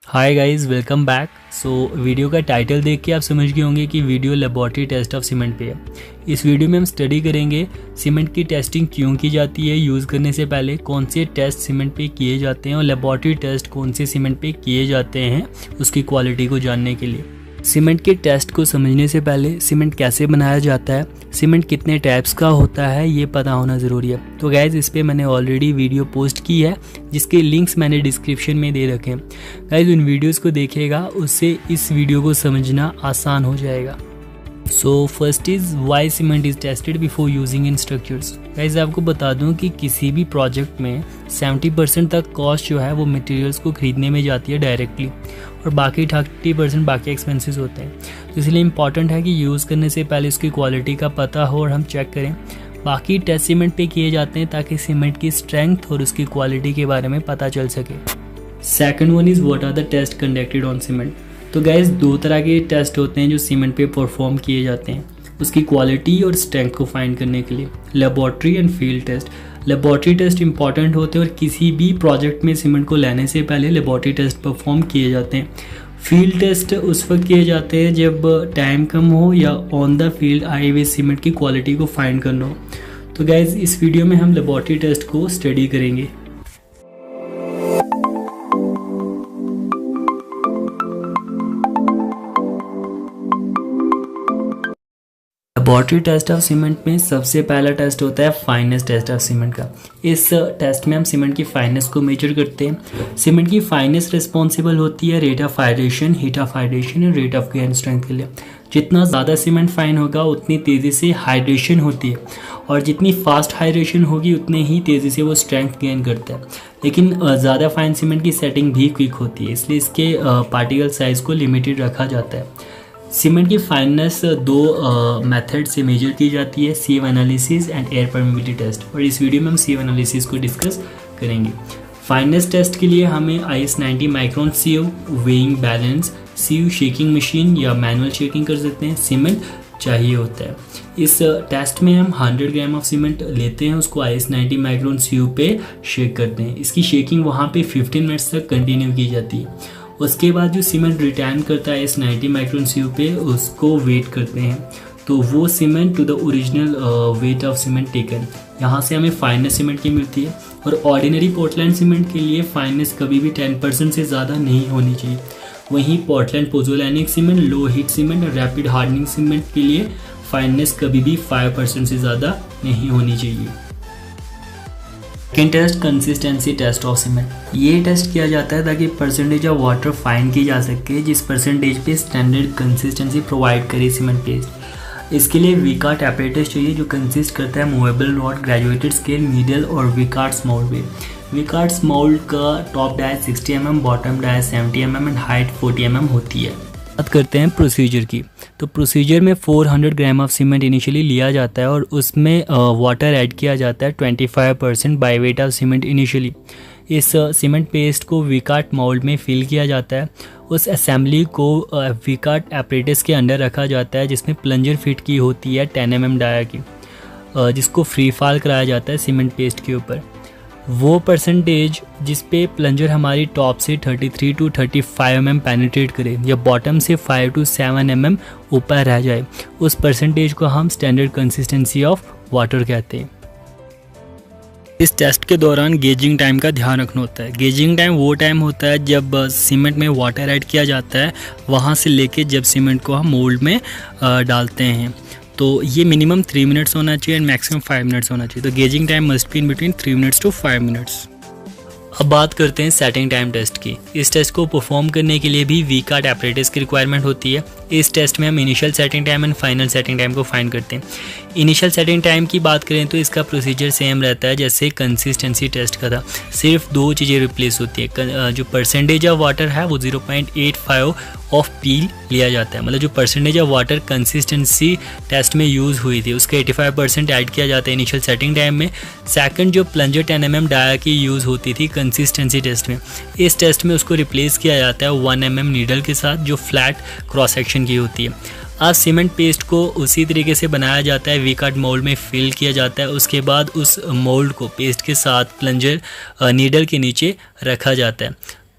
हाय guys, welcome back. Video का title देख के आप समझ गए होंगे कि video laboratory test of cement पे है। इस वीडियो में हम स्टडी करेंगे सीमेंट की टेस्टिंग क्यों की जाती है, यूज़ करने से पहले कौन से टेस्ट सीमेंट पे किए जाते हैं और लेबोरेटरी टेस्ट कौन से सीमेंट पे किए जाते हैं उसकी क्वालिटी को जानने के लिए। सीमेंट के टेस्ट को समझने से पहले सीमेंट कैसे बनाया जाता है, सीमेंट कितने टाइप्स का होता है, ये पता होना ज़रूरी है। तो गाइज़, इस पे मैंने ऑलरेडी वीडियो पोस्ट की है जिसके लिंक्स मैंने डिस्क्रिप्शन में दे रखे हैं। गाइज़, उन वीडियोस को देखिएगा, उससे इस वीडियो को समझना आसान हो जाएगा। So first is why cement is tested before using in structures. Guys, आपको बता दूं कि किसी भी प्रोजेक्ट में 70% तक कॉस्ट जो है वो मटेरियल्स को ख़रीदने में जाती है डायरेक्टली, और बाकी 30% बाकी एक्सपेंसेस होते हैं। तो इसलिए इम्पॉर्टेंट है कि यूज़ करने से पहले उसकी क्वालिटी का पता हो और हम चेक करें। बाकी टेस्ट सीमेंट पे किए जाते हैं ताकि सीमेंट की स्ट्रेंथ और उसकी क्वालिटी के बारे में पता चल सके। Second one is what are the test conducted on cement. तो गाइस, दो तरह के टेस्ट होते हैं जो सीमेंट पे परफॉर्म किए जाते हैं उसकी क्वालिटी और स्ट्रेंथ को फाइंड करने के लिए, laboratory and field test. Laboratory test important होते हैं और किसी भी प्रोजेक्ट में सीमेंट को लेने से पहले लेबोरेटरी टेस्ट परफॉर्म किए जाते हैं। फील्ड टेस्ट उस वक्त किए जाते हैं जब टाइम कम हो या ऑन द फील्ड आए हुए सीमेंट की क्वालिटी को फाइंड करना हो। तो गाइज, इस वीडियो में हम लेबोरेटरी टेस्ट को स्टडी करेंगे। लेबोरेटरी टेस्ट ऑफ सीमेंट में सबसे पहला टेस्ट होता है फाइनेस टेस्ट ऑफ सीमेंट का। इस टेस्ट में हम सीमेंट की फाइनेस को मेजर करते हैं। सीमेंट की फाइनेस रिस्पॉन्सिबल होती है rate of hydration, heat of hydration और रेट ऑफ गेन स्ट्रेंथ के लिए। जितना ज़्यादा सीमेंट फाइन होगा उतनी तेज़ी से हाइड्रेशन होती है, और जितनी फास्ट हाइड्रेशन होगी उतने ही तेज़ी से वो स्ट्रेंथ गेन करता है। लेकिन ज़्यादा फाइन सीमेंट की सेटिंग भी क्विक होती है, इसलिए इसके पार्टिकल साइज़ को लिमिटेड रखा जाता है। सीमेंट की फाइननेस दो मेथड से मेजर की जाती है, sieve analysis and air permeability test, और इस वीडियो में हम सीव एनालिसिस को डिस्कस करेंगे। फाइननेस टेस्ट के लिए हमें IS 90 micron sieve, weighing balance, sieve shaking machine या मैनुअल शेकिंग कर सकते हैं, सीमेंट चाहिए होता है। इस टेस्ट में हम 100 ग्राम ऑफ सीमेंट लेते हैं, उसको IS 90 माइक्रोन सीव पे शेक करते हैं। इसकी शेकिंग वहाँ पे 15 मिनट्स तक कंटिन्यू की जाती है। उसके बाद जो सीमेंट रिटर्न करता है इस 90 माइक्रोन सीव पे, उसको वेट करते हैं, तो वो cement to the original weight of cement taken, यहाँ से हमें फाइनेस सीमेंट की मिलती है। और ऑर्डिनरी पोर्टलैंड सीमेंट के लिए फाइनेस कभी भी 10% से ज़्यादा नहीं होनी चाहिए। वहीं Portland pozzolanic cement, low heat cement और रैपिड हार्डनिंग सीमेंट के लिए फाइनेस कभी भी 5% से ज़्यादा नहीं होनी चाहिए। Second test, consistency test of cement. ये टेस्ट किया जाता है ताकि परसेंटेज ऑफ वाटर फाइंड की जा सके जिस परसेंटेज पे स्टैंडर्ड कंसिस्टेंसी प्रोवाइड करे सीमेंट पेस्ट। इसके लिए विकार्ट एपरेटस चाहिए जो कंसिस्ट करता है movable rod, graduated scale, needle और विकार्ट्स मोल्ड पे। विकार्ट्स मोल्ड का top dia 60 mm, bottom dia 70 mm and height 40 mm होती है। बात करते हैं प्रोसीजर की। तो प्रोसीजर में 400 ग्राम ऑफ सीमेंट इनिशियली लिया जाता है और उसमें वाटर ऐड किया जाता है 25% by weight of cement initially. इस सीमेंट पेस्ट को विकार्ट मोल्ड में फिल किया जाता है। उस असेंबली को विकार्ट एपरेटस के अंदर रखा जाता है जिसमें प्लंजर फिट की होती है 10 mm डाया की, जिसको फ्री फॉल कराया जाता है सीमेंट पेस्ट के ऊपर। वो परसेंटेज जिस पे प्लंजर हमारी टॉप से 33 to 35 mm पेनिट्रेट करे या बॉटम से 5 to 7 mm ऊपर रह जाए, उस परसेंटेज को हम स्टैंडर्ड कंसिस्टेंसी ऑफ वाटर कहते हैं। इस टेस्ट के दौरान गेजिंग टाइम का ध्यान रखना होता है। गेजिंग टाइम वो टाइम होता है जब सीमेंट में वाटर ऐड किया जाता है वहाँ से लेके जब सीमेंट को हम मोल्ड में डालते हैं। तो ये मिनिमम 3 मिनट्स होना चाहिए एंड मैक्सिमम 5 मिनट्स होना चाहिए। तो gauging time must be in between 3 minutes to 5 minutes. अब बात करते हैं सेटिंग टाइम टेस्ट की। इस टेस्ट को परफॉर्म करने के लिए भी विकार्ट एपरेटस की रिक्वायरमेंट होती है। इस टेस्ट में हम initial setting time and final setting time को फाइंड करते हैं। इनिशियल सेटिंग टाइम की बात करें तो इसका प्रोसीजर सेम रहता है जैसे कंसिस्टेंसी टेस्ट का था, सिर्फ दो चीज़ें रिप्लेस होती है। जो परसेंटेज ऑफ वाटर है वो 0.85 ऑफ पील लिया जाता है, मतलब जो percentage of water consistency test में यूज़ हुई थी उसके 85% ऐड किया जाता है इनिशियल सेटिंग टाइम में। सेकंड, जो प्लंजर 10 mm डाया की यूज़ होती थी कंसिस्टेंसी टेस्ट में, इस टेस्ट में उसको रिप्लेस किया जाता है 1 mm नीडल के साथ जो फ्लैट क्रॉस सेक्शन की होती है। अब सीमेंट पेस्ट को उसी तरीके से बनाया जाता है, विकार्ट मोल्ड में फिल किया जाता है। उसके बाद उस मोल्ड को पेस्ट के साथ प्लंजर नीडल के नीचे रखा जाता है।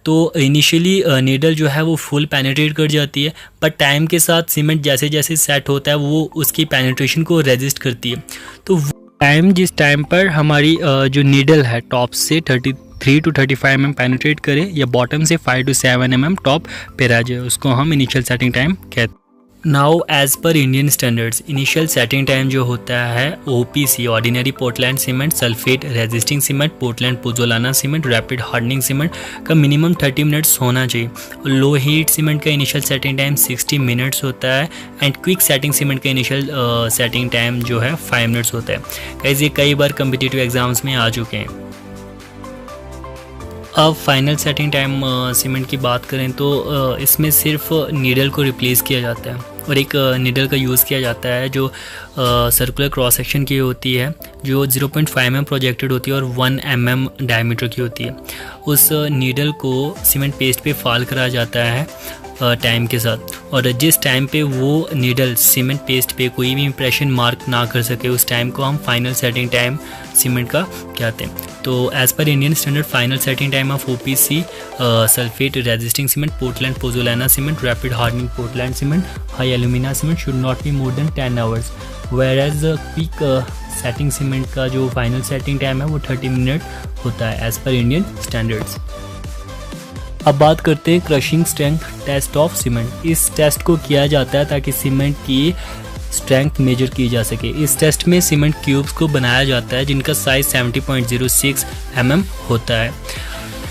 तो इनिशियली नीडल जो है वो फुल पेनिट्रेट कर जाती है, बट टाइम के साथ सीमेंट जैसे जैसे सेट होता है वो उसकी पेनिट्रेशन को रेजिस्ट करती है। तो टाइम जिस टाइम पर हमारी जो नीडल है टॉप से 33 to 35 mm पेनिट्रेट करे या बॉटम से 5 to 7 mm टॉप पे रह जाए, उसको हम इनिशियल सेटिंग टाइम कहते हैं। Now as per Indian standards initial setting time जो होता है OPC ordinary Portland cement, sulphate resisting cement, Portland pozzolana cement, rapid hardening cement का मिनिमम 30 मिनट्स होना चाहिए। लो हीट सीमेंट का इनिशियल सेटिंग टाइम 60 मिनट्स होता है एंड क्विक सेटिंग सीमेंट का इनिशियल सेटिंग टाइम जो है 5 मिनट्स होता है। गाइस ये कई बार कम्पिटिटिव एग्जाम्स में आ चुके हैं। अब फाइनल सेटिंग टाइम सीमेंट की बात करें तो इसमें सिर्फ नीडल को रिप्लेस किया जाता है और एक नीडल का यूज़ किया जाता है जो सर्कुलर क्रॉस सेक्शन की होती है, जो 0.5 mm प्रोजेक्टेड होती है और 1 mm डायमीटर की होती है। उस नीडल को सीमेंट पेस्ट पे फॉल करा जाता है टाइम के साथ, और जिस टाइम पे वो नीडल सीमेंट पेस्ट पे कोई भी इंप्रेशन मार्क ना कर सके उस टाइम को हम फाइनल सेटिंग टाइम सीमेंट का कहते हैं। तो as per Indian standard final setting time of OPC sulphate resisting cement, Portland pozzolana cement, rapid hardening Portland cement, high alumina cement should not be more than 10 hours, where as quick setting cement का जो final setting time है वो 30 minute होता है as per Indian standards. अब बात करते हैं crushing strength test of cement. इस टेस्ट को किया जाता है ताकि सीमेंट की स्ट्रेंथ मेजर की जा सके। इस टेस्ट में सीमेंट क्यूब्स को बनाया जाता है जिनका साइज 70.06 mm होता है,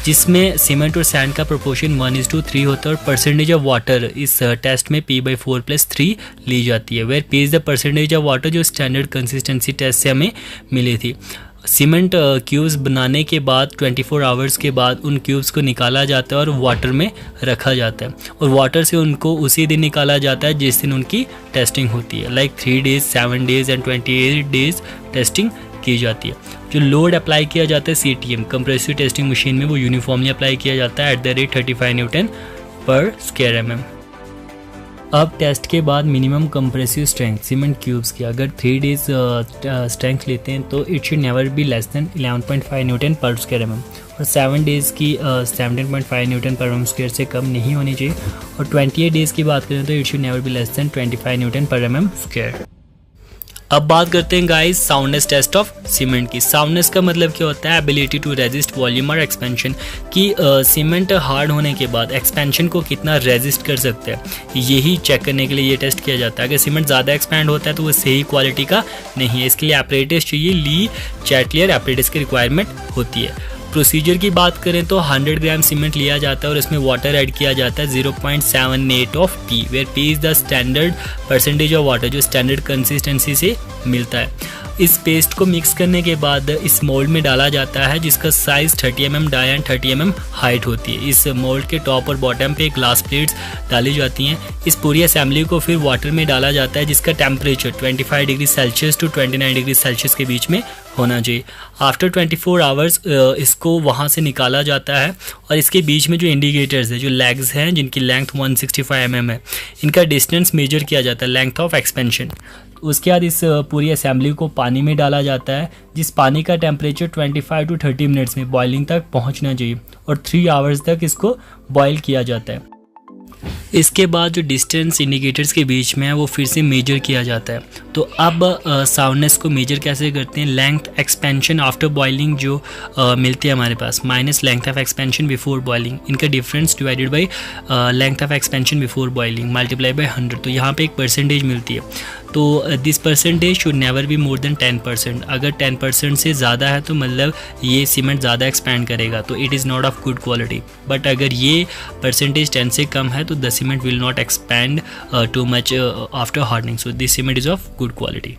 जिसमें सीमेंट और सैंड का प्रोपोर्शन 1:3 होता है और परसेंटेज ऑफ वाटर इस टेस्ट में P/4+3 ली जाती है, where P is the percentage of water जो स्टैंडर्ड कंसिस्टेंसी टेस्ट से हमें मिली थी। सीमेंट क्यूब्स बनाने के बाद 24 आवर्स के बाद उन क्यूब्स को निकाला जाता है और वाटर में रखा जाता है, और वाटर से उनको उसी दिन निकाला जाता है जिस दिन उनकी टेस्टिंग होती है। Like 3 days, 7 days and 28 days testing की जाती है। जो लोड अप्लाई किया जाता है CTM कंप्रेसिव टेस्टिंग मशीन में वो यूनिफॉर्मली अप्लाई किया जाता है @35 Nm/square mm। अब टेस्ट के बाद minimum compressive strength cement cubes की अगर 3 days स्ट्रेंथ लेते हैं तो it should never be less then 11.5 Nm/square mm, और 7 days की 17.5 Nm/m² से कम नहीं होनी चाहिए, और 28 days की बात करें तो it should never be less than 25 Nm/mm²। अब बात करते हैं guys soundness test of cement की। साउंडनेस का मतलब क्या होता है? एबिलिटी टू रेजिस्ट वॉल्यूम और एक्सपेंशन, कि सीमेंट हार्ड होने के बाद एक्सपेंशन को कितना रेजिस्ट कर सकते हैं, यही चेक करने के लिए ये टेस्ट किया जाता है। अगर सीमेंट ज़्यादा एक्सपैंड होता है तो वो सही क्वालिटी का नहीं है, इसके लिए एपरेटस चाहिए, ली चैटलियर एपरेटस की रिक्वायरमेंट होती है। प्रोसीजर की बात करें तो 100 ग्राम सीमेंट लिया जाता है और इसमें वाटर ऐड किया जाता है 0.78 of P, where P is the standard percentage of water जो स्टैंडर्ड कंसिस्टेंसी से मिलता है। इस पेस्ट को मिक्स करने के बाद इस मोल्ड में डाला जाता है जिसका size 30 mm dia and 30 mm height होती है। इस मोल्ड के टॉप और बॉटम पे ग्लास प्लेट्स डाली जाती हैं। इस पूरी असेंबली को फिर वाटर में डाला जाता है जिसका temperature 25 degree Celsius to 29 degree Celsius के बीच में होना चाहिए। आफ्टर 24 आवर्स इसको वहाँ से निकाला जाता है और इसके बीच में जो इंडिकेटर्स है, जो लेग्स हैं जिनकी लेंथ 165 mm है, इनका डिस्टेंस मेजर किया जाता है, लेंथ ऑफ एक्सपेंशन। उसके बाद इस पूरी असेंबली को पानी में डाला जाता है जिस पानी का टेम्परेचर 25 to 30 मिनट्स में बॉइलिंग तक पहुंचना चाहिए और 3 आवर्स तक इसको बॉयल किया जाता है। इसके बाद जो डिस्टेंस इंडिकेटर्स के बीच में है वो फिर से मेजर किया जाता है। तो अब साउंडनेस को मेजर कैसे करते हैं? लेंथ एक्सपेंशन आफ्टर बॉइलिंग जो मिलती है हमारे पास minus length of expansion before boiling, इनका difference divided by length of expansion before boiling multiply by 100। तो यहाँ पे एक परसेंटेज मिलती है। तो this percentage should never be more than 10%। अगर 10% से ज़्यादा है तो मतलब ये सीमेंट ज़्यादा एक्सपैंड करेगा, तो it is not of good quality. But अगर ये परसेंटेज 10 से कम है तो the cement will not expand too much after hardening, so this cement is of good quality.